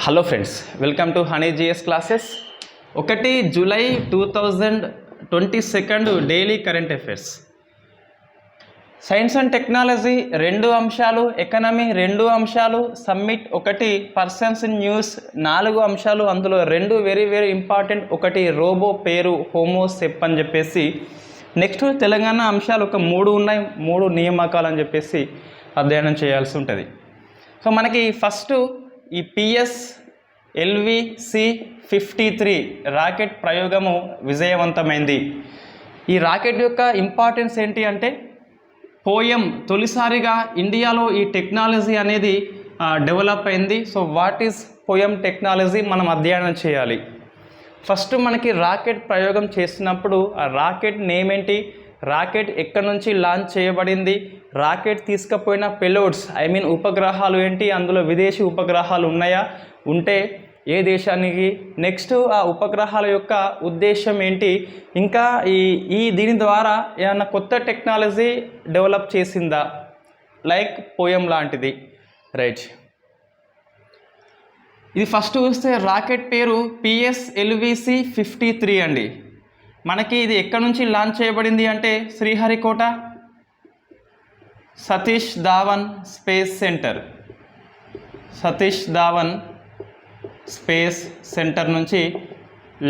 Hello friends, welcome to Honey GS classes. 1 July 2022 daily current affairs. Science and technology 2 అంశాలు, economy 2 అంశాలు, summit 1, persons in news 4 అంశాలు. అందులో 2 very important. ఒకటి robo పేరు హోమోసెప్ అని చెప్పేసి, నెక్స్ట్ తెలంగాణ అంశాలు ఒక 3 ఉన్నాయి. 3 నియామకాలు అని చెప్పేసి అధ్యయనం చేయాల్సి ఉంటుంది. సో మనకి ఫస్ట్ ఈ PSLV-C-53 రాకెట్ ప్రయోగము విజయవంతమైంది. ఈ రాకెట్ యొక్క ఇంపార్టెన్స్ ఏంటి అంటే, పోయం తొలిసారిగా ఇండియాలో ఈ టెక్నాలజీ అనేది డెవలప్ అయింది. So what is poem technology మనం అధ్యయనం చేయాలి. ఫస్ట్ మనకి రాకెట్ ప్రయోగం చేసినప్పుడు ఆ రాకెట్ నేమ్ ఏంటి, రాకెట్ ఎక్కడి నుంచి లాంచ్ చేయబడింది, రాకెట్ తీసుకుపోయిన పెలోడ్స్ ఉపగ్రహాలు ఏంటి, అందులో విదేశీ ఉపగ్రహాలు ఉన్నాయా, ఉంటే ఏ దేశానికి, నెక్స్ట్ ఆ ఉపగ్రహాల యొక్క ఉద్దేశం ఏంటి, ఇంకా దీని ద్వారా ఏమైనా కొత్త టెక్నాలజీ డెవలప్ చేసిందా, లైక్ పోయం లాంటిది. రైట్, ఇది ఫస్ట్ చూస్తే రాకెట్ పేరు PSLV-C-53 అండి. మనకి ఇది ఎక్కడి నుంచి లాంచ్ చేయబడింది అంటే, Sriharikota Satish Dhawan space centre, Satish Dhawan space centre నుంచి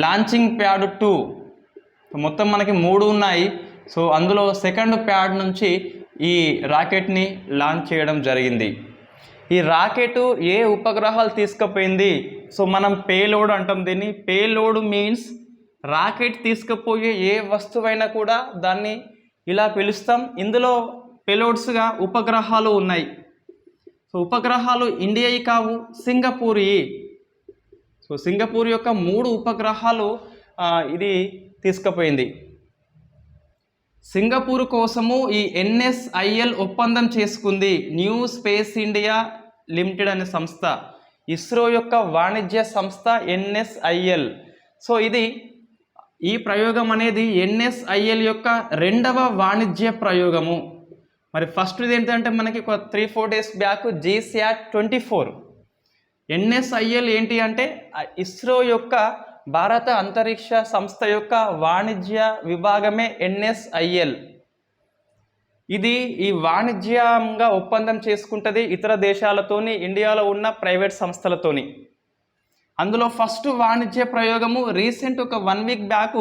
లాంచింగ్ ప్యాడ్ 2 మొత్తం మనకి 3 ఉన్నాయి. సో అందులో సెకండ్ ప్యాడ్ నుంచి ఈ రాకెట్ని లాంచ్ చేయడం జరిగింది. ఈ రాకెట్ ఏ ఉపగ్రహాలు తీసుకుపోయింది, సో మనం పేలోడ్ అంటాం దీన్ని. పేలోడ్ మీన్స్ రాకెట్ తీసుకుపోయే ఏ వస్తువైనా కూడా దాన్ని ఇలా పిలుస్తాం. ఇందులో పేలోడ్స్గా ఉపగ్రహాలు ఉన్నాయి. సో ఉపగ్రహాలు ఇండియాయి కావు, సింగపూరి. సో సింగపూర్ యొక్క 3 ఉపగ్రహాలు ఇది తీసుకుపోయింది. సింగపూర్ కోసము ఈ NSIL ఒప్పందం చేసుకుంది. న్యూ స్పేస్ ఇండియా లిమిటెడ్ అనే సంస్థ, ఇస్రో యొక్క వాణిజ్య సంస్థ NSIL. సో ఈ ప్రయోగం అనేది NSIL యొక్క 2వ వాణిజ్య ప్రయోగము. మరి ఫస్ట్ ఇది ఏంటంటే, మనకి ఒక 3-4 డేస్ బ్యాక్ GSAT-24. NSIL ఏంటి అంటే ఇస్రో యొక్క భారత అంతరిక్ష సంస్థ యొక్క వాణిజ్య విభాగమే NSIL. ఇది ఈ వాణిజ్యంగా ఒప్పందం చేసుకుంటుంది ఇతర దేశాలతోని, ఇండియాలో ఉన్న ప్రైవేట్ సంస్థలతోని. అందులో ఫస్ట్ వాణిజ్య ప్రయోగము రీసెంట్ ఒక 1 వీక్ బ్యాక్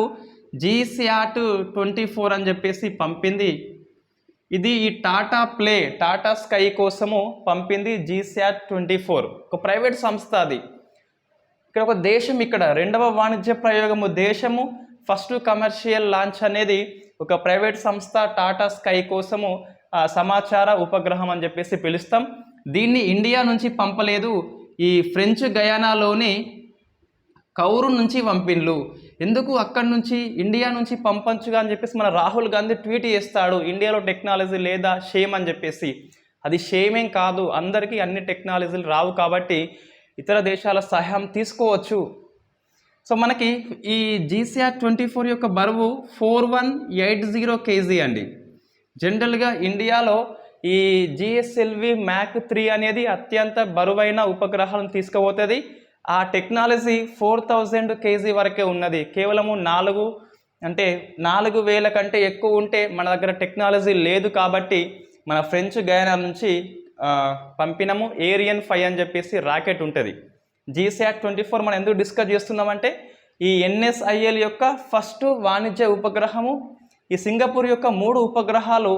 GSAT-24 అని చెప్పేసి పంపింది. ఇది ఈ టాటా స్కై కోసము పంపింది GSAT-24, ఒక ప్రైవేట్ సంస్థ. అది ఇక్కడ ఒక దేశం, ఇక్కడ 2వ వాణిజ్య ప్రయోగము దేశము, ఫస్ట్ కమర్షియల్ లాంచ్ అనేది ఒక ప్రైవేట్ సంస్థ టాటా స్కై కోసము సమాచార ఉపగ్రహం అని చెప్పేసి పిలుస్తాం. దీన్ని ఇండియా నుంచి పంపలేదు, ఈ ఫ్రెంచ్ గయానాలోని కౌరు నుంచి పంపిండ్లు. ఎందుకు అక్కడి నుంచి ఇండియా నుంచి పంపంచుగా అని చెప్పేసి మన రాహుల్ గాంధీ ట్వీట్ చేస్తాడు, ఇండియాలో టెక్నాలజీ లేదా, షేమ్ అని చెప్పేసి. అది షేమేం కాదు, అందరికీ అన్ని టెక్నాలజీలు రావు కాబట్టి ఇతర దేశాల సహాయం తీసుకోవచ్చు. సో మనకి ఈ GSAT-24 యొక్క బరువు 4180 kg అండి. జనరల్గా ఇండియాలో ఈ GSLV Mach 3 అనేది అత్యంత బరువైన ఉపగ్రహాలను తీసుకుపోతుంది. ఆ టెక్నాలజీ 4000 kg వరకే ఉన్నది. కేవలము 4000 కంటే ఎక్కువ ఉంటే మన దగ్గర టెక్నాలజీ లేదు కాబట్టి మన ఫ్రెంచ్ గయానా నుంచి పంపినము. ఏరియన్ 5 అని చెప్పేసి రాకెట్ ఉంటుంది. GSAT-24 మనం ఎందుకు డిస్కస్ చేస్తున్నామంటే, ఈ NSIL యొక్క ఫస్ట్ వాణిజ్య ఉపగ్రహము, ఈ సింగపూర్ యొక్క 3 ఉపగ్రహాలు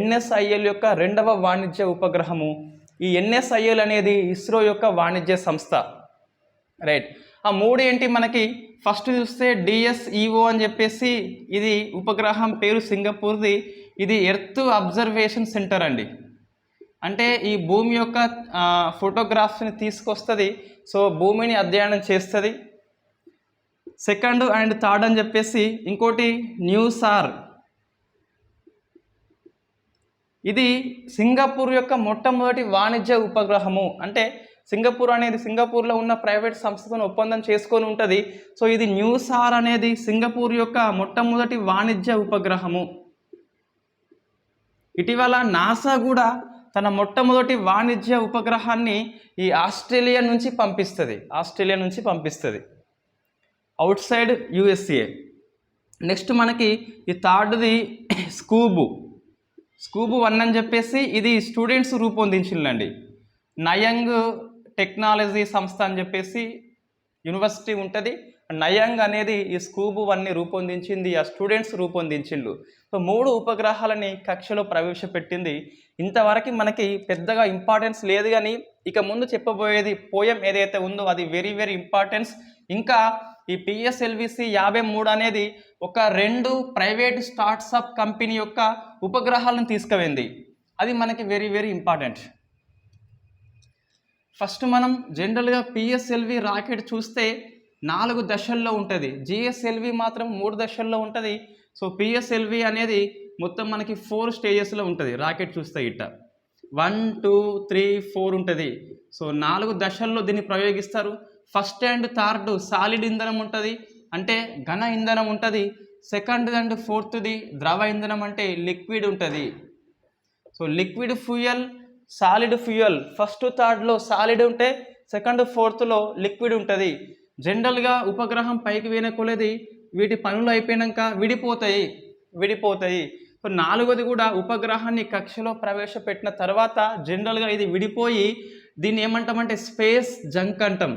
NSIL యొక్క 2వ వాణిజ్య ఉపగ్రహము. ఈ NSIL అనేది ఇస్రో యొక్క వాణిజ్య సంస్థ. రైట్, ఆ 3 ఏంటి మనకి ఫస్ట్ చూస్తే DSEO అని చెప్పేసి, ఇది ఉపగ్రహం పేరు సింగపూర్ది. ఇది ఎర్త్ అబ్జర్వేషన్ సెంటర్ అండి. అంటే ఈ భూమి యొక్క ఫోటోగ్రాఫ్స్ని తీసుకొస్తుంది. సో భూమిని అధ్యయనం చేస్తుంది. సెకండ్ అండ్ థర్డ్ అని చెప్పేసి ఇంకోటి న్యూసార్. ఇది సింగపూర్ యొక్క మొట్టమొదటి వాణిజ్య ఉపగ్రహము. అంటే సింగపూర్ అనేది సింగపూర్లో ఉన్న ప్రైవేట్ సంస్థతో ఒప్పందం చేసుకొని ఉంటుంది. సో ఇది న్యూసార్ అనేది సింగపూర్ యొక్క మొట్టమొదటి వాణిజ్య ఉపగ్రహము. ఇటీవల నాసా కూడా తన మొట్టమొదటి వాణిజ్య ఉపగ్రహాన్ని ఈ ఆస్ట్రేలియా నుంచి పంపిస్తుంది అవుట్ సైడ్ యుఎస్ఏ. నెక్స్ట్ మనకి ఈ థర్డ్ది స్కూబు 1 అని చెప్పేసి ఇది స్టూడెంట్స్ రూపొందించిందండి. నయంగ్ టెక్నాలజీ సంస్థ అని చెప్పేసి యూనివర్సిటీ ఉంటుంది. నయంగ్ అనేది ఈ స్కూబు 1ని రూపొందించింది, ఆ స్టూడెంట్స్ రూపొందించిండు. సో 3 ఉపగ్రహాలని కక్షలో ప్రవేశపెట్టింది. ఇంతవరకు మనకి పెద్దగా ఇంపార్టెన్స్ లేదు, కానీ ఇక ముందు చెప్పబోయేది పోయం ఏదైతే ఉందో అది వెరీ వెరీ ఇంపార్టెన్స్. ఇంకా ఈ పిఎస్ఎల్విసి 53 అనేది ఒక 2 ప్రైవేట్ స్టార్ట్అప్ కంపెనీ యొక్క ఉపగ్రహాలను తీసుకువెంది. అది మనకి వెరీ వెరీ ఇంపార్టెంట్. ఫస్ట్ మనం జనరల్గా పిఎస్ఎల్వి రాకెట్ చూస్తే 4 దశల్లో ఉంటుంది, జిఎస్ఎల్వి మాత్రం 3 దశల్లో ఉంటుంది. సో పిఎస్ఎల్వి అనేది మొత్తం మనకి 4 స్టేజెస్లో ఉంటుంది. రాకెట్ చూస్తే ఇట్ట 1 2 3 4 ఉంటుంది. సో 4 దశల్లో దీన్ని ప్రయోగిస్తారు. ఫస్ట్ అండ్ థర్డ్ సాలిడ్ ఇంధనం ఉంటుంది, అంటే ఘన ఇంధనం ఉంటుంది. సెకండ్ అండ్ ఫోర్త్ది ద్రవ ఇంధనం, అంటే లిక్విడ్ ఉంటుంది. So liquid fuel, solid fuel first థర్డ్లో సాలిడ్ ఉంటే సెకండ్ ఫోర్త్లో లిక్విడ్ ఉంటుంది. జనరల్గా ఉపగ్రహం పైకి పోయిన కొలది వీటి పనులు అయిపోయాక విడిపోతాయి. సో 4వది కూడా ఉపగ్రహాన్ని కక్షలో ప్రవేశపెట్టిన తర్వాత జనరల్గా ఇది విడిపోయి దీన్ని ఏమంటామంటే స్పేస్ జంక్ అంటాం.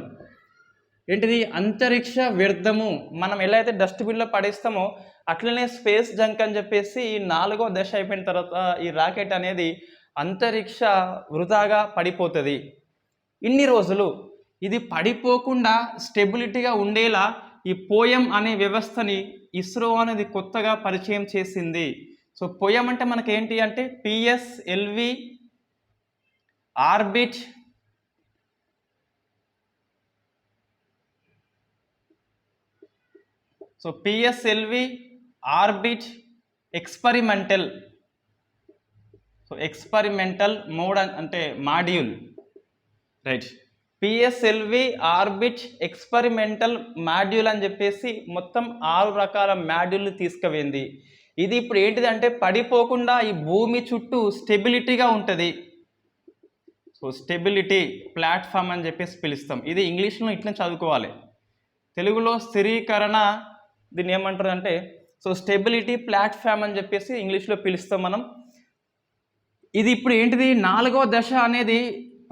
ఏంటిది? అంతరిక్ష వ్యర్థము. మనం ఎలా అయితే డస్ట్బిన్లో పడేస్తామో అట్లనే స్పేస్ జంక్ అని చెప్పేసి ఈ 4వ దశ అయిపోయిన తర్వాత ఈ రాకెట్ అనేది అంతరిక్ష వృధాగా పడిపోతుంది. ఇన్ని రోజులు ఇది పడిపోకుండా స్టెబిలిటీగా ఉండేలా ఈ పోయం అనే వ్యవస్థని ఇస్రో అనేది కొత్తగా పరిచయం చేసింది. సో పోయం అంటే మనకేంటి అంటే పిఎస్ఎల్వి ఆర్బిట్ ఎక్స్పెరిమెంటల్ మోడ్ అంటే module, right. PSLV orbit experimental module అని చెప్పేసి మొత్తం 6 రకాల మాడ్యూల్ని తీసుకువెంది. ఇది ఇప్పుడు ఏంటిదంటే పడిపోకుండా ఈ భూమి చుట్టూ స్టెబిలిటీగా ఉంటుంది. సో స్టెబిలిటీ ప్లాట్ఫామ్ అని చెప్పేసి పిలుస్తాం. ఇది ఇంగ్లీష్లో ఇట్లా చదువుకోవాలి, తెలుగులో స్థిరీకరణ దీన్ని ఏమంటారు అంటే సో స్టెబిలిటీ ప్లాట్ఫామ్ అని చెప్పేసి ఇంగ్లీష్లో పిలుస్తాం మనం. ఇది ఇప్పుడు ఏంటిది 4వ దశ అనేది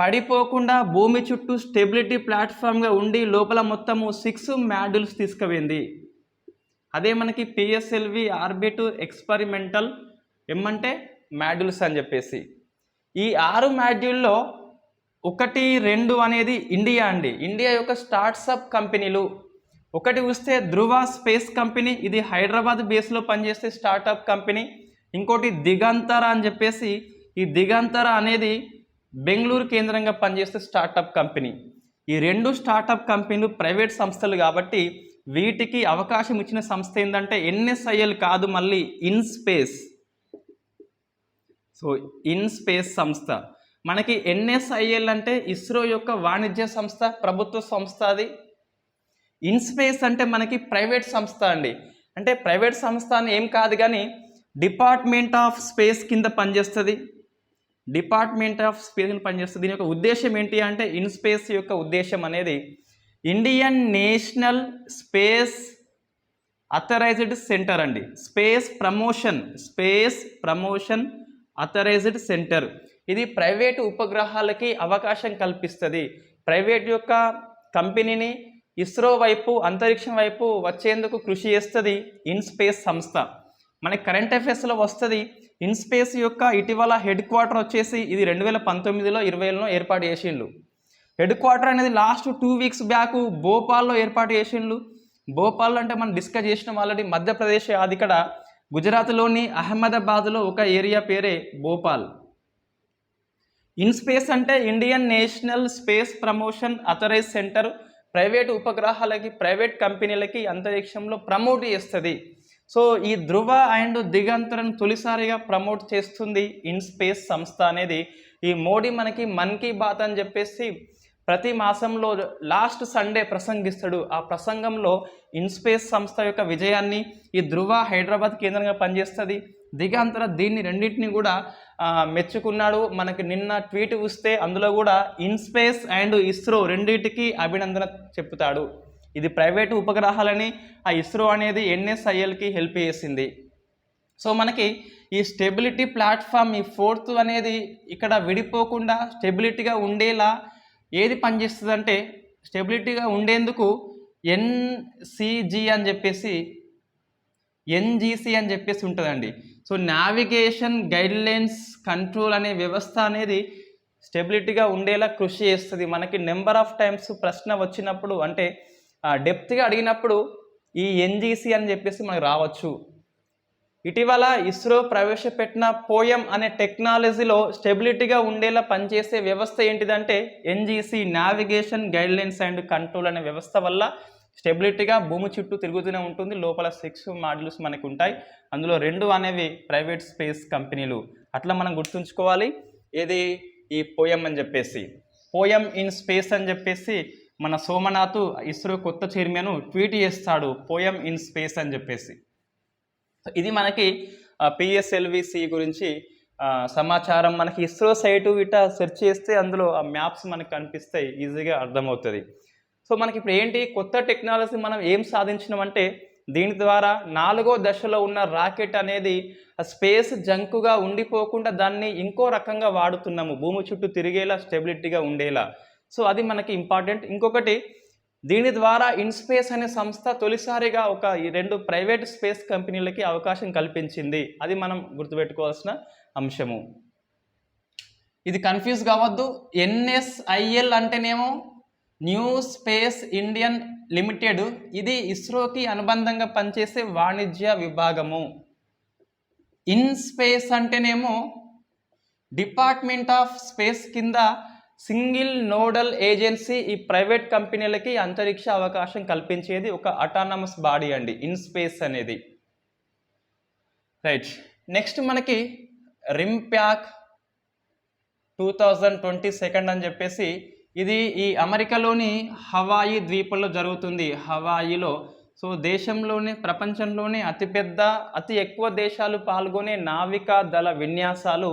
పడిపోకుండా భూమి చుట్టూ స్టెబిలిటీ ప్లాట్ఫామ్గా ఉండి లోపల మొత్తము 6 మాడ్యూల్స్ తీసుకువెంది. అదే మనకి పిఎస్ఎల్వి ఆర్బిట్ ఎక్స్పెరిమెంటల్ ఏమంటే మాడ్యూల్స్ అని చెప్పేసి. ఈ 6 మాడ్యూల్లో 1 2 అనేది ఇండియా యొక్క స్టార్ట్అప్ కంపెనీలు. ఒకటి చూస్తే ధృవ స్పేస్ కంపెనీ, ఇది హైదరాబాద్ బేస్లో పనిచేసే స్టార్టప్ కంపెనీ. ఇంకోటి దిగంతర అని చెప్పేసి, ఈ దిగంతర అనేది బెంగళూరు కేంద్రంగా పనిచేసే స్టార్టప్ కంపెనీ. ఈ 2 స్టార్టప్ కంపెనీలు ప్రైవేట్ సంస్థలు కాబట్టి వీటికి అవకాశం ఇచ్చిన సంస్థ ఏంటంటే ఎన్ఎస్ఐఎల్ కాదు, మళ్ళీ ఇన్స్పేస్. సో ఇన్స్పేస్ సంస్థ. మనకి ఎన్ఎస్ఐఎల్ అంటే ఇస్రో యొక్క వాణిజ్య సంస్థ, ప్రభుత్వ సంస్థ. అది ఇన్స్పేస్ అంటే మనకి ప్రైవేట్ సంస్థ అండి. అంటే ప్రైవేట్ సంస్థ అని ఏం కాదు, కానీ డిపార్ట్మెంట్ ఆఫ్ స్పేస్ కింద పనిచేస్తుంది. దీని యొక్క ఉద్దేశం ఏంటి అంటే ఇన్స్పేస్ యొక్క ఉద్దేశం అనేది Indian national space authorized centre అండి. Space promotion authorized centre. ఇది ప్రైవేటు ఉపగ్రహాలకి అవకాశం కల్పిస్తుంది. ప్రైవేట్ యొక్క కంపెనీని ఇస్రో వైపు, అంతరిక్షం వైపు వచ్చేందుకు కృషి చేస్తుంది ఇన్స్పేస్ సంస్థ. మనకి కరెంట్ అఫైర్స్లో వస్తుంది. ఇన్స్పేస్ యొక్క ఇటీవల హెడ్ క్వార్టర్ వచ్చేసి ఇది 2019లో 20లో ఏర్పాటు చేసిండ్రు. హెడ్ క్వార్టర్ అనేది లాస్ట్ 2 వీక్స్ బ్యాక్ భోపాల్లో ఏర్పాటు చేసిండ్రు. భోపాల్ అంటే మనం డిస్కస్ చేసినాం ఆల్రెడీ, మధ్యప్రదేశ్. అది ఇక్కడ గుజరాత్లోని అహ్మదాబాద్లో ఒక ఏరియా పేరే భోపాల్. ఇన్స్పేస్ అంటే Indian national space promotion authorise centre. Private ఉపగ్రహాలకి, ప్రైవేట్ కంపెనీలకి అంతరిక్షంలో ప్రమోట్ చేస్తుంది. సో ఈ ధృవ అండ్ దిగంతరను తొలిసారిగా ప్రమోట్ చేస్తుంది ఇన్స్పేస్ సంస్థ అనేది. ఈ మోడీ మనకి మన్ కీ బాత్ అని చెప్పేసి ప్రతి మాసంలో లాస్ట్ సండే ప్రసంగిస్తాడు. ఆ ప్రసంగంలో ఇన్స్పేస్ సంస్థ యొక్క విజయాన్ని, ఈ ధృవ హైదరాబాద్ కేంద్రంగా పనిచేస్తుంది, దిగంతర దీన్ని రెండింటిని కూడా మెచ్చుకున్నాడు. మనకి నిన్న ట్వీట్ వస్తే అందులో కూడా ఇన్స్పేస్ అండ్ ఇస్రో రెండింటికి అభినందన చెప్తాడు. ఇది ప్రైవేటు ఉపగ్రహాలని ఆ ఇస్రో అనేది NSILకి హెల్ప్ చేసింది. సో మనకి ఈ స్టెబిలిటీ ప్లాట్ఫామ్ ఈ 4th అనేది ఇక్కడ విడిపోకుండా స్టెబిలిటీగా ఉండేలా ఏది పనిచేస్తుంది అంటే, స్టెబిలిటీగా ఉండేందుకు NCG అని చెప్పేసి NGC అని చెప్పేసి ఉంటుందండి. సో నావిగేషన్ గైడ్లైన్స్ కంట్రోల్ అనే వ్యవస్థ అనేది స్టెబిలిటీగా ఉండేలా కృషి చేస్తుంది. మనకి నెంబర్ ఆఫ్ టైమ్స్ ప్రశ్న వచ్చినప్పుడు అంటే డెప్త్గా అడిగినప్పుడు ఈ NGC అని చెప్పేసి మనకు రావచ్చు. ఇటీవల ఇస్రో ప్రవేశపెట్టిన పోయం అనే టెక్నాలజీలో స్టెబిలిటీగా ఉండేలా పనిచేసే వ్యవస్థ ఏంటిదంటే NGC navigation guidelines and control అనే వ్యవస్థ వల్ల స్టెబిలిటీగా భూమి చుట్టూ తిరుగుతూనే ఉంటుంది. లోపల 6 మాడ్యూల్స్ మనకు ఉంటాయి. అందులో 2 అనేవి ప్రైవేట్ స్పేస్ కంపెనీలు. అట్లా మనం గుర్తుంచుకోవాలి. ఏది ఈ పోయం అని చెప్పేసి, పోయం ఇన్ స్పేస్ అని చెప్పేసి మన సోమనాథ్ ఇస్రో కొత్త చైర్మన్ ట్వీట్ చేస్తాడు, పోయం ఇన్ స్పేస్ అని చెప్పేసి. ఇది మనకి PSLV-C గురించి సమాచారం. మనకి ఇస్రో సైటు ఇట సెర్చ్ చేస్తే అందులో ఆ మ్యాప్స్ మనకు కనిపిస్తాయి, ఈజీగా అర్థమవుతుంది. సో మనకి ఇప్పుడు ఏంటి కొత్త టెక్నాలజీ మనం ఏం సాధించినామంటే, దీని ద్వారా 4వ దశలో ఉన్న రాకెట్ అనేది స్పేస్ జంకుగా ఉండిపోకుండా దాన్ని ఇంకో రకంగా వాడుతున్నాము, భూమి చుట్టూ తిరిగేలా స్టెబిలిటీగా ఉండేలా. సో అది మనకి ఇంపార్టెంట్. ఇంకొకటి, దీని ద్వారా ఇన్స్పేస్ అనే సంస్థ తొలిసారిగా ఒక 2 ప్రైవేట్ స్పేస్ కంపెనీలకి అవకాశం కల్పించింది. అది మనం గుర్తుపెట్టుకోవాల్సిన అంశము. ఇది కన్ఫ్యూజ్ కావద్దు. NSIL అంటేనేమో న్యూ స్పేస్ ఇండియన్ లిమిటెడ్. ఇది ఇస్రోకి అనుబంధంగా పనిచేసే వాణిజ్య విభాగము. ఇన్స్పేస్ అంటేనేమో డిపార్ట్మెంట్ ఆఫ్ స్పేస్ కింద సింగిల్ నోడల్ ఏజెన్సీ. ఈ ప్రైవేట్ కంపెనీలకి అంతరిక్ష అవకాశం కల్పించేది ఒక అటానమస్ బాడీ అండి ఇన్స్పేస్ అనేది. రైట్, నెక్స్ట్ మనకి రింప్యాక్ 2022 అని చెప్పేసి, ఇది ఈ అమెరికాలోని హవాయి ద్వీపంలో జరుగుతుంది, హవాయిలో. సో దేశంలోనే ప్రపంచంలోనే అతి ఎక్కువ దేశాలు పాల్గొనే నావికా దళ విన్యాసాలు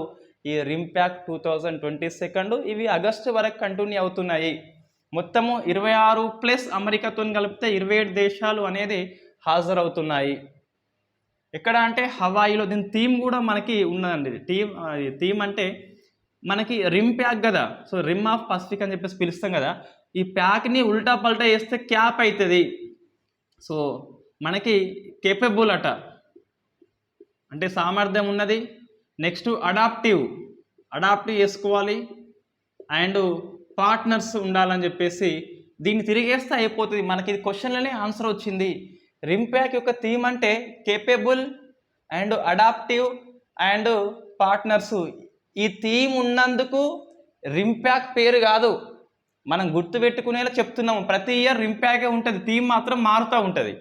ఈ రింప్యాక్ 2022. ఇవి ఆగస్టు వరకు కంటిన్యూ అవుతున్నాయి. మొత్తము 26 అమెరికాతో కలిపితే 27 దేశాలు అనేది హాజరవుతున్నాయి. ఎక్కడ అంటే హవాయిలో. దీని థీమ్ కూడా మనకి ఉన్నదండి. థీమ్ అంటే మనకి రిమ్ ప్యాక్ కదా, సో రిమ్ ఆఫ్ పసిఫిక్ అని చెప్పేసి పిలుస్తాం కదా. ఈ ప్యాక్ని ఉల్టా పల్టా వేస్తే క్యాప్ అవుతుంది. సో మనకి కేపబుల్ అట అంటే సామర్థ్యం ఉన్నది. నెక్స్ట్ అడాప్టివ్ చేసుకోవాలి. అండ్ పార్ట్నర్స్ ఉండాలని చెప్పేసి దీన్ని తిరిగేస్తే అయిపోతుంది. మనకి ఇది క్వశ్చన్లోనే ఆన్సర్ వచ్చింది. రింప్యాక్ యొక్క థీమ్ అంటే capable and adaptive and partners. ఈ థీమ్ ఉన్నందుకు రింప్యాక్ పేరు కాదు, మనం గుర్తుపెట్టుకునేలా చెప్తున్నాము. ప్రతి ఇయర్ రింప్యాకే ఉంటుంది, థీమ్ మాత్రం మారుతూ ఉంటుంది.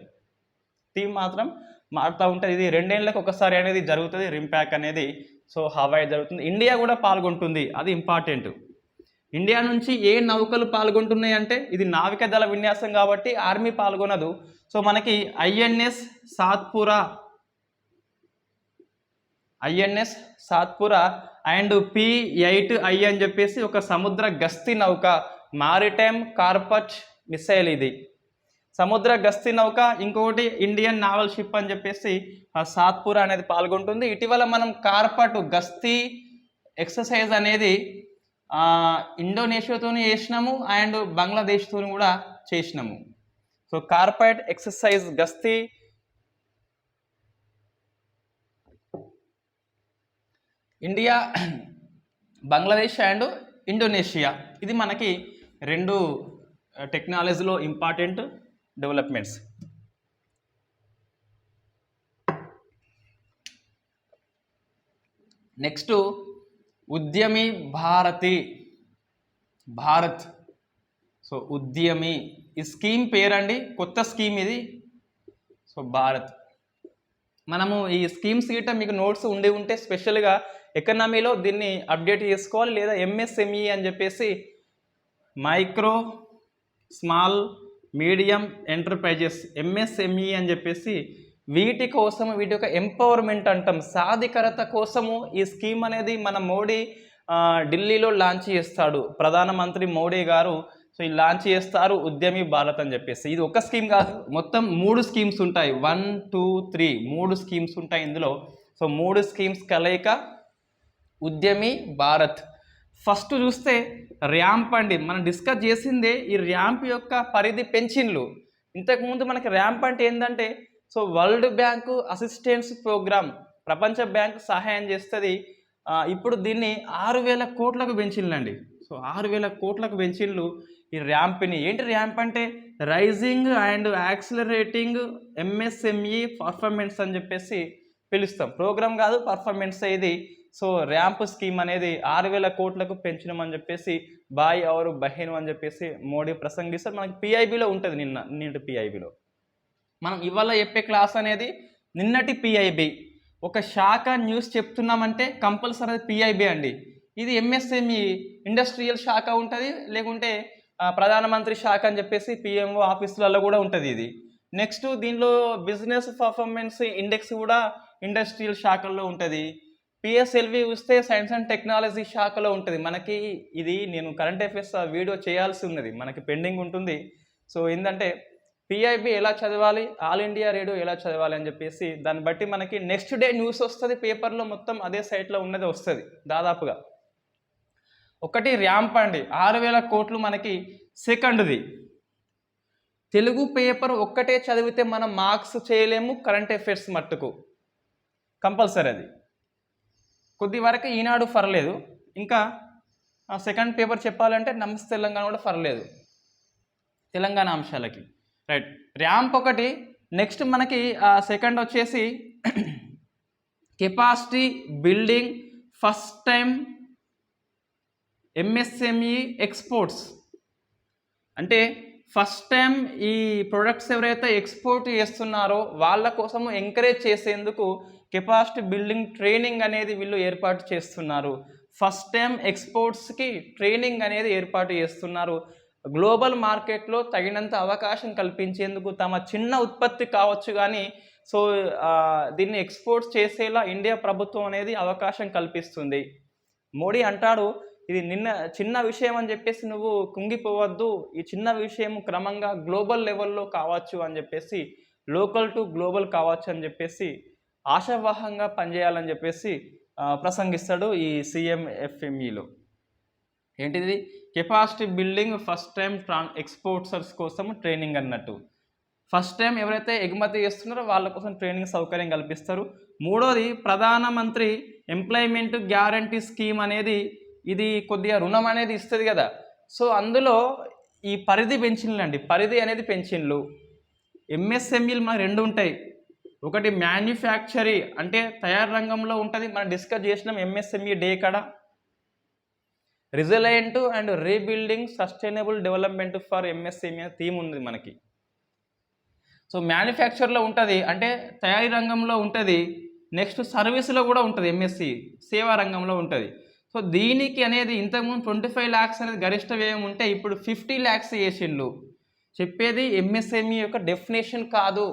ఇది 2 ఏళ్ళకి ఒకసారి అనేది జరుగుతుంది రింప్యాక్ అనేది. సో హవాయి జరుగుతుంది. ఇండియా కూడా పాల్గొంటుంది, అది ఇంపార్టెంట్. ఇండియా నుంచి ఏ నౌకలు పాల్గొంటున్నాయి అంటే, ఇది నావికా దళ విన్యాసం కాబట్టి ఆర్మీ పాల్గొనదు. సో మనకి INS సాత్పురా అండ్ P-8I అని చెప్పేసి ఒక సముద్ర గస్తీ నౌక, మారిటైమ్ కార్పట్ మిసైల్. ఇది సముద్ర గస్తీ నౌక. ఇంకొకటి ఇండియన్ నావల్ షిప్ అని చెప్పేసి సాత్పురా అనేది పాల్గొంటుంది. ఇటీవల మనం కార్పట్ గస్తీ ఎక్సర్సైజ్ అనేది ఇండోనేషియాతో చేసినాము అండ్ బంగ్లాదేశ్తో కూడా చేసినాము. సో కార్పట్ ఎక్సర్సైజ్ గస్తీ ఇండియా, బంగ్లాదేశ్ అండ్ ఇండోనేషియా. ఇది మనకి 2 టెక్నాలజీలో important developments. Next ఉద్యమి Bharat. So ఉద్యమి ఈ స్కీమ్ పేరండి, కొత్త స్కీమ్ ఇది. సో భారత్. మనము ఈ స్కీమ్స్ గిట్ట మీకు నోట్స్ ఉంటే స్పెషల్గా ఎకనామీలో దీన్ని అప్డేట్ చేసుకోవాలి. లేదా MSME అని చెప్పేసి micro small medium enterprises, MSME అని చెప్పేసి వీటి కోసం వీటి యొక్క ఎంపవర్మెంట్ అంటాం, సాధికారత కోసము ఈ స్కీమ్ అనేది మన మోడీ ఢిల్లీలో లాంచ్ చేస్తాడు, ప్రధానమంత్రి మోడీ గారు. సో ఈ లాంచ్ చేస్తారు ఉద్యమి భారత్ అని చెప్పేసి. ఇది ఒక స్కీమ్ కాదు, మొత్తం 3 స్కీమ్స్ ఉంటాయి. 1, 2, 3 3 స్కీమ్స్ ఉంటాయి ఇందులో. సో 3 స్కీమ్స్ కలయిక ఉద్యమి భారత్. ఫస్ట్ చూస్తే ర్యాంప్ అండి, మనం డిస్కస్ చేసిందే ఈ ర్యాంప్ యొక్క పరిధి పెంచిన్లు. ఇంతకుముందు మనకి ర్యాంప్ అంటే ఏంటంటే, so world bank assistance program, ప్రపంచ బ్యాంకు సహాయం చేస్తుంది. ఇప్పుడు దీన్ని 6,000 కోట్లకు పెంచిల్లండి. సో 6,000 కోట్లకు పెంచిళ్ళు ఈ ర్యాంప్ని. ఏంటి ర్యాంప్ అంటే, raising and accelerating MSME performance అని చెప్పేసి పిలుస్తాం. ప్రోగ్రామ్ కాదు, పర్ఫార్మెన్స్ ఇది. సో ర్యాంప్ స్కీమ్ అనేది 6,000 కోట్లకు పెంచినామని చెప్పేసి బాయ్ అవరు బహీన్ అని చెప్పేసి మోడీ ప్రసంగిస్తారు. మనకి పిఐబిలో ఉంటుంది, నిన్నటి పిఐబిలో. మనం ఇవాళ చెప్పే క్లాస్ అనేది నిన్నటి పిఐబి. ఒక శాఖ న్యూస్ చెప్తున్నామంటే కంపల్సరీ పిఐబి అండి. ఇది ఎంఎస్ఎంఈ ఇండస్ట్రియల్ శాఖ ఉంటుంది, లేకుంటే ప్రధానమంత్రి శాఖ అని చెప్పేసి పిఎంఓ ఆఫీసులలో కూడా ఉంటుంది ఇది. నెక్స్ట్ దీనిలో బిజినెస్ పర్ఫార్మెన్స్ ఇండెక్స్ కూడా ఇండస్ట్రియల్ శాఖల్లో ఉంటుంది. పిఎస్ఎల్వి చూస్తే సైన్స్ అండ్ టెక్నాలజీ శాఖలో ఉంటుంది. మనకి ఇది నేను కరెంట్ అఫైర్స్ వీడియో చేయాల్సి ఉన్నది, మనకి పెండింగ్ ఉంటుంది. సో ఏంటంటే పిఐబి ఎలా చదవాలి, ఆల్ ఇండియా రేడియో ఎలా చదవాలి అని చెప్పేసి దాన్ని బట్టి మనకి నెక్స్ట్ డే న్యూస్ వస్తుంది పేపర్లో, మొత్తం అదే సైట్లో ఉన్నది వస్తుంది దాదాపుగా. ఒకటి ర్యాంప్ అండి, 6,000 కోట్లు మనకి. సెకండ్ది తెలుగు పేపర్ ఒక్కటే చదివితే మనం మార్క్స్ చేయలేము, కరెంట్ అఫైర్స్ మట్టుకు కంపల్సరీ అది. కొద్ది వరకు ఈనాడు పర్లేదు, ఇంకా సెకండ్ పేపర్ చెప్పాలంటే నమస్తే తెలంగాణ కూడా పర్లేదు తెలంగాణ అంశాలకి. రైట్, ర్యాంప్ ఒకటి. నెక్స్ట్ మనకి సెకండ్ వచ్చేసి capacity building first time MSME exports. అంటే ఫస్ట్ టైం ఈ ప్రొడక్ట్స్ ఎవరైతే ఎక్స్పోర్ట్ చేస్తున్నారో వాళ్ళ కోసము ఎంకరేజ్ చేసేందుకు కెపాసిటీ బిల్డింగ్ ట్రైనింగ్ అనేది వీళ్ళు ఏర్పాటు చేస్తున్నారు. ఫస్ట్ టైం ఎక్స్పోర్ట్స్కి ట్రైనింగ్ అనేది ఏర్పాటు చేస్తున్నారు. గ్లోబల్ మార్కెట్లో తగినంత అవకాశం కల్పించేందుకు తమ చిన్న ఉత్పత్తి కావచ్చు కానీ సో దీన్ని ఎక్స్పోర్ట్స్ చేసేలా ఇండియా ప్రభుత్వం అనేది అవకాశం కల్పిస్తుంది. మోడీ అంటాడు, ఇది చిన్న విషయం అని చెప్పేసి నువ్వు కుంగిపోవద్దు, ఈ చిన్న విషయం క్రమంగా గ్లోబల్ లెవెల్లో కావచ్చు అని చెప్పేసి, లోకల్ టు గ్లోబల్ కావచ్చు అని చెప్పేసి ఆశావాహంగా పనిచేయాలని చెప్పేసి ప్రసంగిస్తాడు ఈ సిఎంఎఫ్ఎంఈలో. ఏంటిది, capacity building first time exporters కోసం ట్రైనింగ్ అన్నట్టు. ఫస్ట్ టైం ఎవరైతే ఎగుమతి చేస్తున్నారో వాళ్ళ కోసం ట్రైనింగ్ సౌకర్యం కల్పిస్తారు. మూడోది ప్రధానమంత్రి ఎంప్లాయ్మెంట్ గ్యారంటీ స్కీమ్ అనేది, ఇది కొద్దిగా రుణం అనేది ఇస్తుంది కదా. సో అందులో ఈ పరిధి పెంచిన్లండి, పరిధి అనేది పెంచిన్లు. ఎంఎస్ఎంఈలు మనకు 2 ఉంటాయి. ఒకటి మ్యానుఫ్యాక్చరీ అంటే తయారు రంగంలో ఉంటుంది, మనం డిస్కస్ చేసినాం ఎంఎస్ఎంఈ డే కాడ. Resilient and rebuilding sustainable development for MSME theme ఉంది మనకి. సో మ్యానుఫ్యాక్చర్లో ఉంటుంది అంటే తయారీ రంగంలో ఉంటుంది. నెక్స్ట్ సర్వీస్లో కూడా ఉంటుంది, ఎంఎస్సి సేవా రంగంలో ఉంటుంది. సో దీనికి అనేది ఇంతకుముందు 25 lakhs అనేది గరిష్ట వ్యయం ఉంటే ఇప్పుడు 50 lakhs చేసిండ్లు. చెప్పేది ఎంఎస్ఎంఈ యొక్క డెఫినేషన్ కాదు,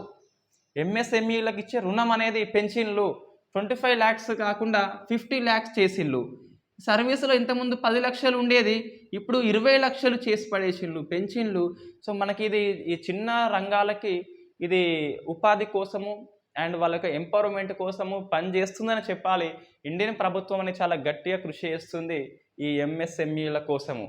ఎంఎస్ఎంఈలకు ఇచ్చే రుణం అనేది పెంచిన్లు. 25 lakhs కాకుండా 50 lakhs చేసిండ్లు. సర్వీసులో ఇంతకుముందు 10 లక్షలు ఉండేది, ఇప్పుడు 20 లక్షలు చేసి పడేసిండ్లు, పెంచిన్లు. సో మనకి ఇది ఈ చిన్న రంగాలకి ఇది ఉపాధి కోసము అండ్ వాళ్ళకి ఎంపవర్మెంట్ కోసము పనిచేస్తుందని చెప్పాలి. ఇండియన్ ప్రభుత్వం అనేది చాలా గట్టిగా కృషి చేస్తుంది ఈ ఎంఎస్ఎంఈల కోసము.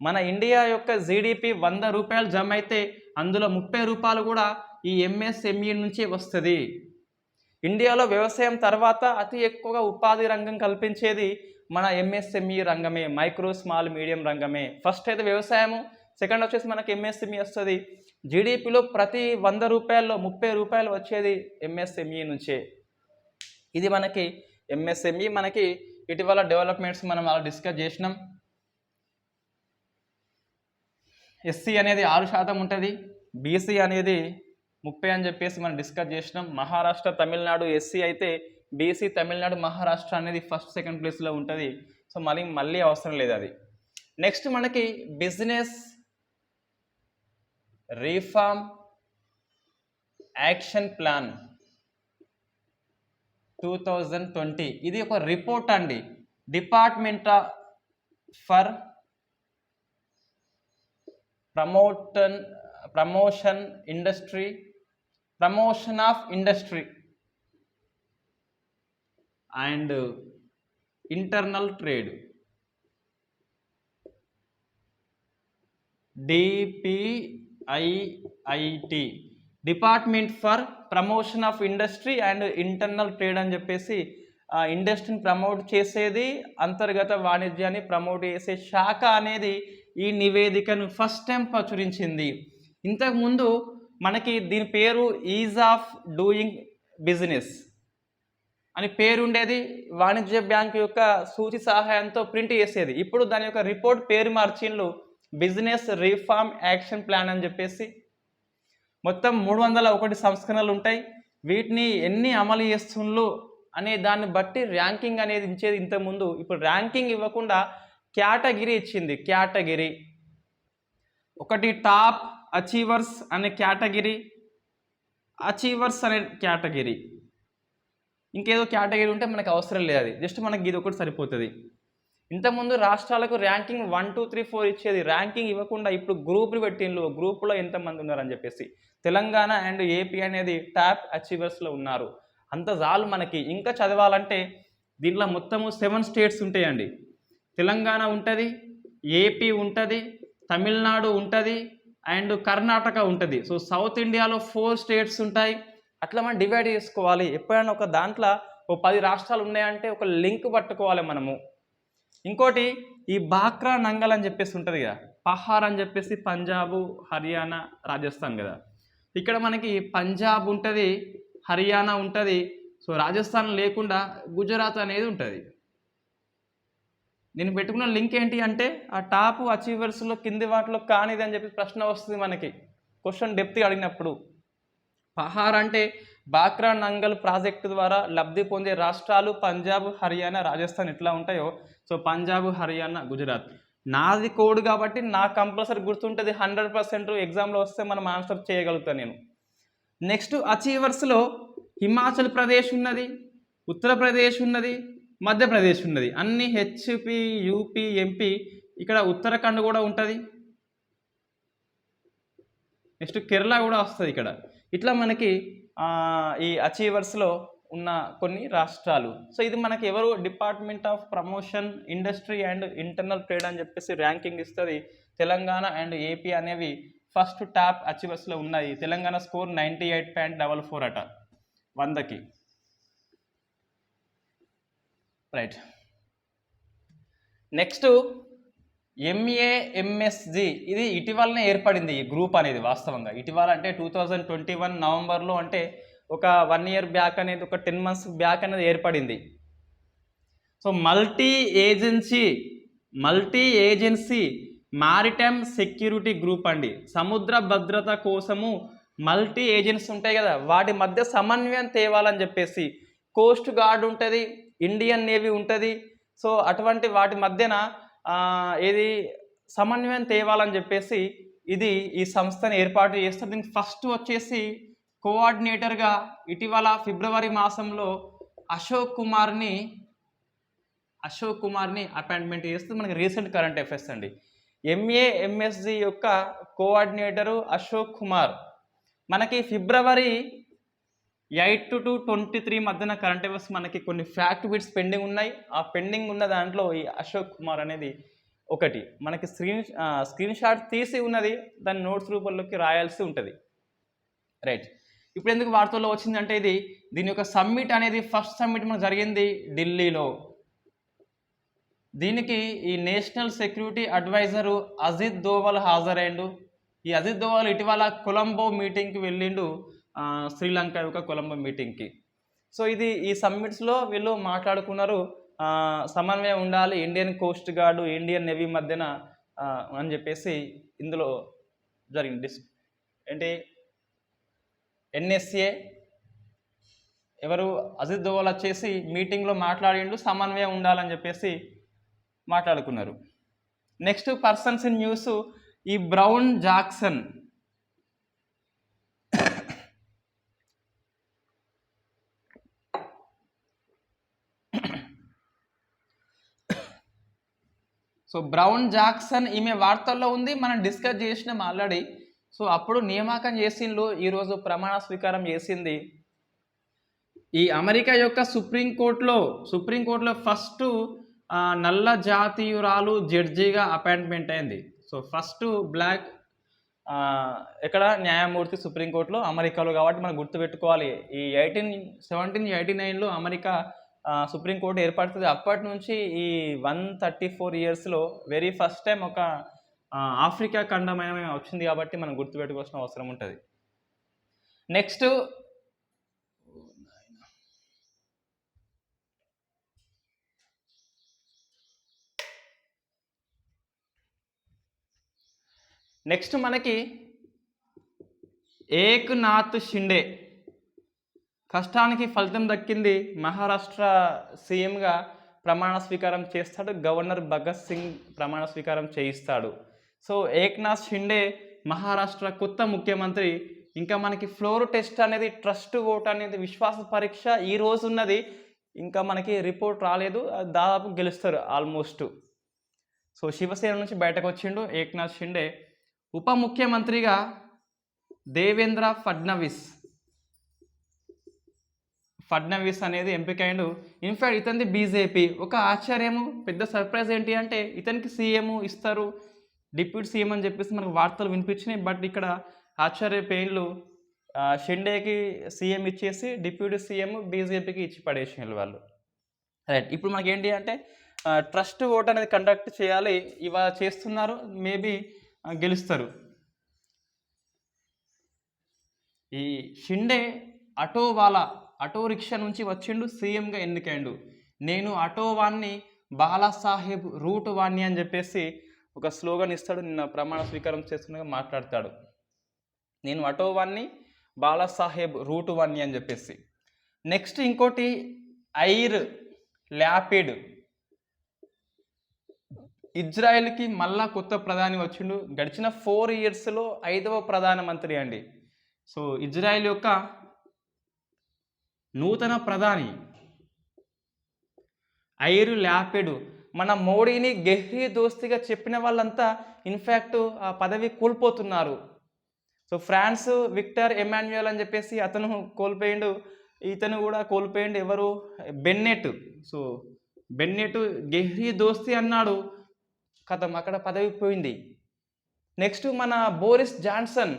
మన ఇండియా యొక్క జీడిపి 100 రూపాయలు జమ అయితే అందులో 30 రూపాయలు కూడా ఈ ఎంఎస్ఎంఈ నుంచే వస్తుంది. ఇండియాలో వ్యవసాయం తర్వాత అతి ఎక్కువగా ఉపాధి రంగం కల్పించేది మన ఎంఎస్ఎంఈ రంగమే, మైక్రో స్మాల్ మీడియం రంగమే. ఫస్ట్ అయితే వ్యవసాయము, సెకండ్ వచ్చేసి మనకి ఎంఎస్ఎంఈ వస్తుంది. జీడిపిలో ప్రతి 100 రూపాయల్లో 30 రూపాయలు వచ్చేది ఎంఎస్ఎంఈ నుంచే. ఇది మనకి ఎంఎస్ఎంఈ. మనకి ఇటీవల డెవలప్మెంట్స్ మనం అలా డిస్కస్ చేసినాం. ఎస్సీ అనేది 6% ఉంటుంది, బీసీ అనేది 30 అని చెప్పేసి మనం డిస్కస్ చేసినాం. మహారాష్ట్ర తమిళనాడు ఎస్సీ అయితే బీసీ తమిళనాడు మహారాష్ట్ర అనేది ఫస్ట్ సెకండ్ ప్లేస్లో ఉంటుంది. సో మళ్ళీ అవసరం లేదు అది. నెక్స్ట్ మనకి బిజినెస్ రీఫార్మ్ యాక్షన్ ప్లాన్. 2020. ఇది ఒక రిపోర్ట్ అండి. Department for promotion of industry and internal trade, DPIIT, department for promotion of industry and internal trade అని చెప్పేసి ఇండస్ట్రీని ప్రమోట్ చేసేది, అంతర్గత వాణిజ్యాన్ని ప్రమోట్ చేసే శాఖ అనేది ఈ నివేదికను ఫస్ట్ టైం ప్రచురించింది. ఇంతకుముందు మనకి దీని పేరు ఈజ్ ఆఫ్ డూయింగ్ బిజినెస్ అని పేరు ఉండేది. వాణిజ్య బ్యాంకు యొక్క సూచి సహాయంతో ప్రింట్ చేసేది. ఇప్పుడు దాని యొక్క రిపోర్ట్ పేరు మార్చిండ్లు, బిజినెస్ రిఫార్మ్ యాక్షన్ ప్లాన్ అని చెప్పేసి. మొత్తం 301 సంస్కరణలు ఉంటాయి. వీటిని ఎన్ని అమలు చేస్తుండ్లు అనే దాన్ని బట్టి ర్యాంకింగ్ అనేది ఇచ్చేది ఇంతకుముందు. ఇప్పుడు ర్యాంకింగ్ ఇవ్వకుండా కేటగిరీ ఇచ్చింది. కేటగిరీ ఒకటి టాప్ అచీవర్స్ అనే కేటగిరీ, అచీవర్స్ అనే కేటగిరీ, ఇంకేదో కేటగిరీ ఉంటే మనకు అవసరం లేదు, అది జస్ట్ మనకి ఇది ఒకటి సరిపోతుంది. ఇంతకుముందు రాష్ట్రాలకు ర్యాంకింగ్ 1, 2, 3, 4 ఇచ్చేది. ర్యాంకింగ్ ఇవ్వకుండా ఇప్పుడు గ్రూపులు పెట్టిండ్రు, గ్రూపులో ఎంతమంది ఉన్నారని చెప్పేసి. తెలంగాణ అండ్ ఏపీ అనేది టాప్ అచీవర్స్లో ఉన్నారు. అంత చాలు మనకి. ఇంకా చదవాలంటే దీంట్లో మొత్తము 7 స్టేట్స్ ఉంటాయండి. తెలంగాణ ఉంటుంది, ఏపీ ఉంటుంది, తమిళనాడు ఉంటుంది అండ్ కర్ణాటక ఉంటుంది. సో సౌత్ ఇండియాలో 4 స్టేట్స్ ఉంటాయి. అట్లా మనం డివైడ్ చేసుకోవాలి. ఎప్పుడైనా ఒక దాంట్లో 10 రాష్ట్రాలు ఉన్నాయంటే ఒక లింక్ పట్టుకోవాలి మనము. ఇంకోటి ఈ బాక్రా నంగల్ అని చెప్పేసి ఉంటుంది కదా, పహార్ అని చెప్పేసి పంజాబ్, హర్యానా, రాజస్థాన్ కదా. ఇక్కడ మనకి పంజాబ్ ఉంటుంది, హర్యానా ఉంటుంది. సో రాజస్థాన్ లేకుండా గుజరాత్ అనేది ఉంటుంది. నేను పెట్టుకున్న లింక్ ఏంటి అంటే ఆ టాప్ అచీవర్స్లో కింది వాటిలో కానిది అని చెప్పి ప్రశ్న వస్తుంది మనకి క్వశ్చన్ డెప్త్ అడిగినప్పుడు. పహార్ అంటే బాక్రా నంగల్ ప్రాజెక్టు ద్వారా లబ్ధి పొందే రాష్ట్రాలు పంజాబ్, హర్యానా, రాజస్థాన్ ఎట్లా ఉంటాయో, సో పంజాబ్, హర్యానా, గుజరాత్. నాది కోడ్ కాబట్టి నాకు కంపల్సరీ గుర్తుంటుంది. 100% ఎగ్జామ్లో వస్తే మనం ఆన్సర్ చేయగలుగుతాను నేను. నెక్స్ట్ అచీవర్స్లో హిమాచల్ ప్రదేశ్ ఉన్నది, ఉత్తరప్రదేశ్ ఉన్నది, మధ్యప్రదేశ్ ఉన్నది. అన్ని హెచ్పి, యూపీ, ఎంపీ. ఇక్కడ ఉత్తరాఖండ్ కూడా ఉంటుంది. నెక్స్ట్ కేరళ కూడా వస్తుంది ఇక్కడ. ఇట్లా మనకి ఈ అచీవర్స్లో ఉన్న కొన్ని రాష్ట్రాలు. సో ఇది మనకి ఎవరు, department of promotion industry and internal trade అని చెప్పేసి ర్యాంకింగ్ ఇస్తుంది. తెలంగాణ అండ్ ఏపీ అనేవి ఫస్ట్ టాప్ అచీవర్స్లో ఉన్నాయి. తెలంగాణ స్కోర్ 98.44 అట 100కి. రైట్. నెక్స్ట్ MAMSG, ఇది ఇటీవలనే ఏర్పడింది ఈ గ్రూప్ అనేది. వాస్తవంగా ఇటీవల అంటే 2021 నవంబర్లో, అంటే ఒక 1 ఇయర్ బ్యాక్ అనేది, ఒక 10 months బ్యాక్ అనేది ఏర్పడింది. So multi agency maritime security group అండి. సముద్ర భద్రత కోసము మల్టీ ఏజెన్సీ ఉంటాయి కదా, వాటి మధ్య సమన్వయం తేవాలని చెప్పేసి. కోస్ట్ గార్డ్ ఉంటుంది, ఇండియన్ నేవీ ఉంటుంది. సో అటువంటి వాటి మధ్యన ఏది సమన్వయం తేవాలని చెప్పేసి ఇది ఈ సంస్థను ఏర్పాటు చేస్తారు. దీనికి ఫస్ట్ వచ్చేసి కోఆర్డినేటర్గా ఇటీవల ఫిబ్రవరి మాసంలో అశోక్ కుమార్ని అపాయింట్మెంట్ చేస్తూ మనకి రీసెంట్ కరెంట్ అఫైర్స్ అండి. MAMSG యొక్క కోఆర్డినేటరు అశోక్ కుమార్. మనకి ఫిబ్రవరి 8 to 23 మధ్యన కరెంట్ అఫైర్స్ మనకి కొన్ని ఫ్యాక్ట్ బిట్స్ పెండింగ్ ఉన్నాయి. ఆ పెండింగ్ ఉన్న దాంట్లో ఈ అశోక్ కుమార్ అనేది ఒకటి. మనకి స్క్రీన్ షాట్ తీసి ఉన్నది, దాన్ని నోట్స్ రూపంలోకి రాయాల్సి ఉంటుంది. రైట్. ఇప్పుడు ఎందుకు వార్తల్లో వచ్చిందంటే దీని యొక్క సమ్మిట్ అనేది ఫస్ట్ సమ్మిట్ మనకు జరిగింది ఢిల్లీలో. దీనికి ఈ national security adviser Ajit Doval హాజరైండు. ఈ అజిత్ దోవల్ ఇటీవల కొలంబో మీటింగ్కి వెళ్ళిండు, శ్రీలంక యొక్క కొలంబో మీటింగ్కి. సో ఈ సమ్మిట్స్లో వీళ్ళు మాట్లాడుకున్నారు, సమన్వయం ఉండాలి Indian Coast guard, Indian navy మధ్యన అని చెప్పేసి ఇందులో జరిగింది. ఏంటి NSA ఎవరు, అజిత్ దోవల్ వచ్చేసి మీటింగ్లో మాట్లాడిండు, సమన్వయం ఉండాలని చెప్పేసి మాట్లాడుకున్నారు. నెక్స్ట్ పర్సన్స్ ఇన్ న్యూస్, ఈ brown Jackson so brown Jackson ఈమె వార్తల్లో ఉంది, మనం డిస్కస్ చేసినాం ఆల్రెడీ. సో అప్పుడు నియామకం చేసిండ్రు, ఈరోజు ప్రమాణ స్వీకారం చేసింది. ఈ అమెరికా యొక్క సుప్రీంకోర్టులో ఫస్ట్ నల్ల జాతీయురాలు జడ్జిగా అపాయింట్మెంట్ అయింది. సో ఫస్ట్ బ్లాక్ ఎక్కడ న్యాయమూర్తి సుప్రీంకోర్టులో అమెరికాలో, కాబట్టి మనం గుర్తుపెట్టుకోవాలి. ఈ 1789లో అమెరికా సుప్రీంకోర్టు ఏర్పడుతుంది. అప్పటి నుంచి ఈ 134 ఇయర్స్లో వెరీ ఫస్ట్ టైం ఒక ఆఫ్రికా ఖండమైన వచ్చింది, కాబట్టి మనం గుర్తుపెట్టుకోవాల్సిన అవసరం ఉంటుంది. నెక్స్ట్ మనకి ఏక్నాథ్ షిండే కష్టానికి ఫలితం దక్కింది. మహారాష్ట్ర సీఎంగా ప్రమాణ స్వీకారం చేస్తాడు. గవర్నర్ భగత్ సింగ్ ప్రమాణ స్వీకారం చేయిస్తాడు. సో ఏక్నాథ్ షిండే మహారాష్ట్ర కొత్త ముఖ్యమంత్రి. ఇంకా మనకి ఫ్లోర్ టెస్ట్ అనేది, ట్రస్ట్ ఓట్ అనేది, విశ్వాస పరీక్ష ఈ రోజు ఉన్నది. ఇంకా మనకి రిపోర్ట్ రాలేదు, దాదాపు గెలుస్తారు ఆల్మోస్ట్. సో శివసేన నుంచి బయటకు వచ్చిండు ఏక్నాథ్ షిండే. ఉప ముఖ్యమంత్రిగా దేవేంద్ర ఫడ్నవీస్ అనేది ఎంపికైండు. In fact ఇతనిది BJP. ఒక ఆశ్చర్యము, పెద్ద సర్ప్రైజ్ ఏంటి అంటే ఇతనికి సీఎం ఇస్తారు, డిప్యూటీ సీఎం అని చెప్పేసి మనకు వార్తలు వినిపించినాయి. బట్ ఇక్కడ ఆశ్చర్య పెయిన్లు, షిండేకి సీఎం ఇచ్చేసి డిప్యూటీ సీఎం బీజేపీకి ఇచ్చి పడేసిన వాళ్ళు. రైట్, ఇప్పుడు మనకి ఏంటి అంటే ట్రస్ట్ ఓట్ అనేది కండక్ట్ చేయాలి, ఇవా చేస్తున్నారు, మేబీ గెలుస్తారు. ఈ షిండే ఆటో రిక్షా నుంచి వచ్చిండు, సీఎంగా ఎన్నికైండు. నేను ఆటోవాన్ని బాలాసాహెబ్ రూట్ వాణ్ణి అని చెప్పేసి ఒక స్లోగన్ ఇస్తాడు. నిన్న ప్రమాణ స్వీకారం చేస్తుండగా మాట్లాడతాడు, నేను ఆటోవాన్ని బాలాసాహెబ్ రూట్ వాణ్ణి అని చెప్పేసి. నెక్స్ట్ ఇంకోటి ఐర్ ల్యాపిడ్, ఇజ్రాయెల్కి మళ్ళా కొత్త ప్రధాని వచ్చిండు. గడిచిన 4 ఇయర్స్లో 5వ ప్రధానమంత్రి అండి. సో ఇజ్రాయెల్ యొక్క నూతన ప్రధాని ఐర్ ల్యాపిడ్. మన మోడీని గెహ్రీ దోస్తిగా చెప్పిన వాళ్ళంతా ఇన్ఫ్యాక్ట్ ఆ పదవి కోల్పోతున్నారు. సో ఫ్రాన్స్ విక్టర్ ఎమాన్యుయల్ అని చెప్పేసి అతను కోల్పోయిండు, ఇతను కూడా కోల్పోయిండు. ఎవరు? బెన్నెట్. సో బెన్నెట్ గెహ్రీ దోస్తి అన్నాడు, కథం అక్కడ పదవి పోయింది. నెక్స్ట్ మన బోరిస్ జాన్సన్,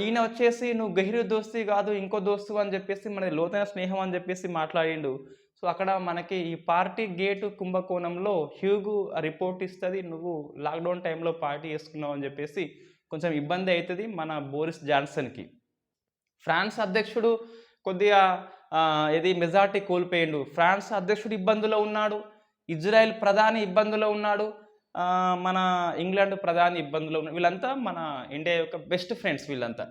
ఈయన వచ్చేసి నువ్వు గెహ్రీ దోస్తి కాదు, ఇంకో దోస్తు అని చెప్పేసి మన లోతైన స్నేహం అని చెప్పేసి మాట్లాడిండు. సో అక్కడ మనకి ఈ పార్టీ గేటు కుంభకోణంలో హ్యూగు రిపోర్ట్ ఇస్తుంది, నువ్వు లాక్డౌన్ టైంలో పార్టీ చేసుకున్నావు అని చెప్పేసి కొంచెం ఇబ్బంది అవుతుంది మన బోరిస్ జాన్సన్కి. ఫ్రాన్స్ అధ్యక్షుడు కొద్దిగా మెజార్టీ కోల్పోయిండు, ఫ్రాన్స్ అధ్యక్షుడు ఇబ్బందులో ఉన్నాడు, ఇజ్రాయెల్ ప్రధాని ఇబ్బందులో ఉన్నాడు, మన ఇంగ్లాండ్ ప్రధాని ఇబ్బందులో ఉన్నాడు. వీళ్ళంతా మన ఇండియా యొక్క బెస్ట్ ఫ్రెండ్స్ వీళ్ళంతా.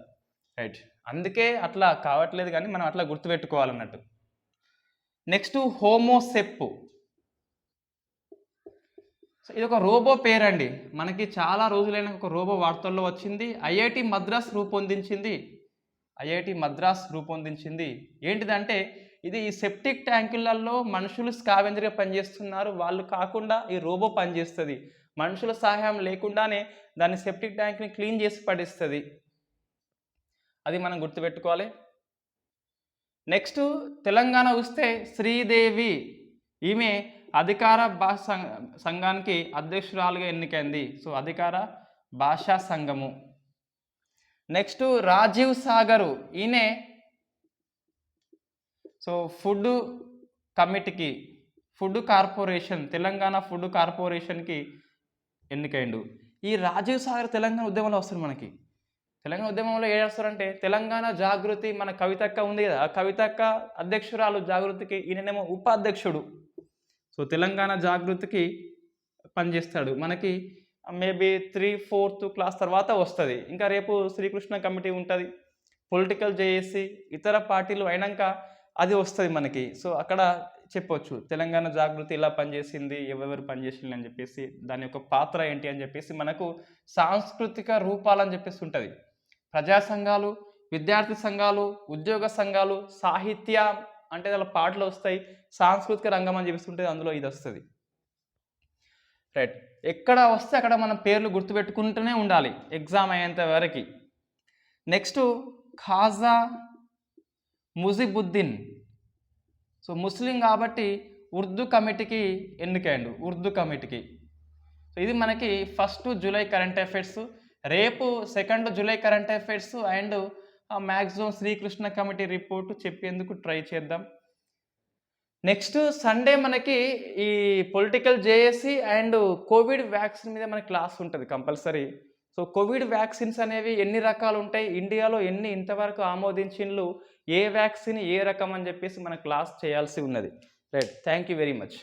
రైట్, అందుకే అట్లా కావట్లేదు, కానీ మనం అట్లా గుర్తుపెట్టుకోవాలన్నట్టు. నెక్స్ట్ హోమోసెప్. సో ఇది ఒక రోబో పేరండి, మనకి చాలా రోజులైన ఒక రోబో వార్తల్లో వచ్చింది. ఐఐటి మద్రాస్ రూపొందించింది. ఏంటిదంటే ఇది ఈ సెప్టిక్ ట్యాంకులలో మనుషులు స్కావెంజర్గా పనిచేస్తున్నారు, వాళ్ళు కాకుండా ఈ రోబో పనిచేస్తుంది. మనుషుల సహాయం లేకుండానే దాన్ని సెప్టిక్ ట్యాంక్ని క్లీన్ చేసి పడేస్తుంది. అది మనం గుర్తుపెట్టుకోవాలి. నెక్స్ట్ తెలంగాణ వస్తే శ్రీదేవి, ఈమె అధికార భాషా సంఘానికి అధ్యక్షురాలుగా ఎన్నికైంది. సో అధికార భాషా సంఘము. నెక్స్ట్ రాజీవ్ సాగరు, ఈయనే సో ఫుడ్ కమిటీకి, తెలంగాణ ఫుడ్ కార్పొరేషన్కి ఎన్నికైండు. ఈ రాజీవ్ సాగర్ తెలంగాణ ఉద్యమంలో వస్తారు. మనకి తెలంగాణ ఉద్యమంలో ఏం చేస్తారంటే తెలంగాణ జాగృతి, మన కవితక్క ఉంది కదా, ఆ కవితక్క అధ్యక్షురాలు జాగృతికి, ఈయనేమో ఉపాధ్యక్షుడు. సో తెలంగాణ జాగృతికి పనిచేస్తాడు. మనకి మేబీ 3/4 క్లాస్ తర్వాత వస్తుంది. ఇంకా రేపు శ్రీకృష్ణ కమిటీ ఉంటుంది, పొలిటికల్ జేఏసీ, ఇతర పార్టీలు అయినాక అది వస్తుంది మనకి. సో అక్కడ చెప్పొచ్చు తెలంగాణ జాగృతి ఇలా పనిచేసింది, ఎవరెవరు పనిచేసింది అని చెప్పేసి, దాని యొక్క పాత్ర ఏంటి అని చెప్పేసి. మనకు సాంస్కృతిక రూపాలని చెప్పేసి ఉంటుంది. ప్రజా సంఘాలు, విద్యార్థి సంఘాలు, ఉద్యోగ సంఘాలు, సాహిత్య అంటే వాళ్ళ పాటలు వస్తాయి, సాంస్కృతిక రంగం అని చెప్పేసి ఉంటుంది, అందులో ఇది వస్తుంది. రైట్. ఎక్కడ వస్తే అక్కడ మనం పేర్లు గుర్తుపెట్టుకుంటూనే ఉండాలి ఎగ్జామ్ అయ్యేంత వరకు. నెక్స్ట్ ఖాజా ముజిబుద్దీన్. సో ముస్లిం కాబట్టి ఉర్దూ కమిటీకి ఎన్నికైండు, ఉర్దూ కమిటీకి. సో ఇది మనకి 1 జూలై కరెంట్ అఫైర్స్. రేపు 2 July current affairs and maximum Srikrishna committee report చెప్పేందుకు ట్రై చేద్దాం. నెక్స్ట్ సండే మనకి ఈ political JAC and Covid vaccine మీద మనకి క్లాస్ ఉంటుంది కంపల్సరీ. సో కోవిడ్ వ్యాక్సిన్స్ అనేవి ఎన్ని రకాలు ఉంటాయి, ఇండియాలో ఎన్ని ఇంతవరకు ఆమోదించిండ్లు, ఏ వ్యాక్సిన్ ఏ రకం అని చెప్పేసి మన క్లాస్ చేయాల్సి ఉన్నది. Right. Thank you very much.